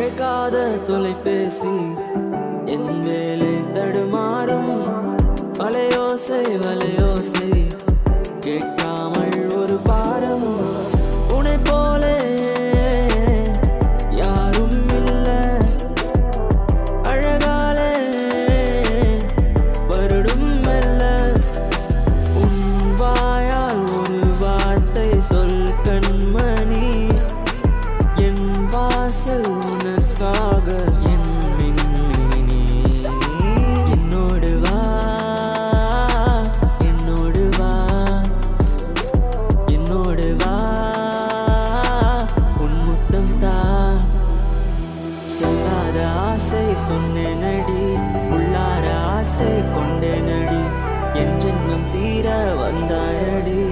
அழைக்காத தொலைபேசி என் வேலை தடுமாறும். வலையோசை வலையோசை கேட்காமல் ஒரு பாரம். உனை போலே யாரும் இல்ல, அழகாலே வருடும் மெல்ல. உன் வாயால் ஒரு வார்த்தை சொல் கண்மணி, என் வாசல் உனக்காக என் மின்மினி. என்னோடு வா என்னோடு வா என்னோடு வா, உன் முத்தம் தா. சொல்லாத ஆசை சொன்னேனடி, உள்ளார ஆசை கொண்டேனடி. என் ஜென்மம் தீர வந்தாயடி,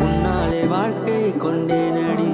உன்னாலே வாழ்க்கை கொண்டேனடி.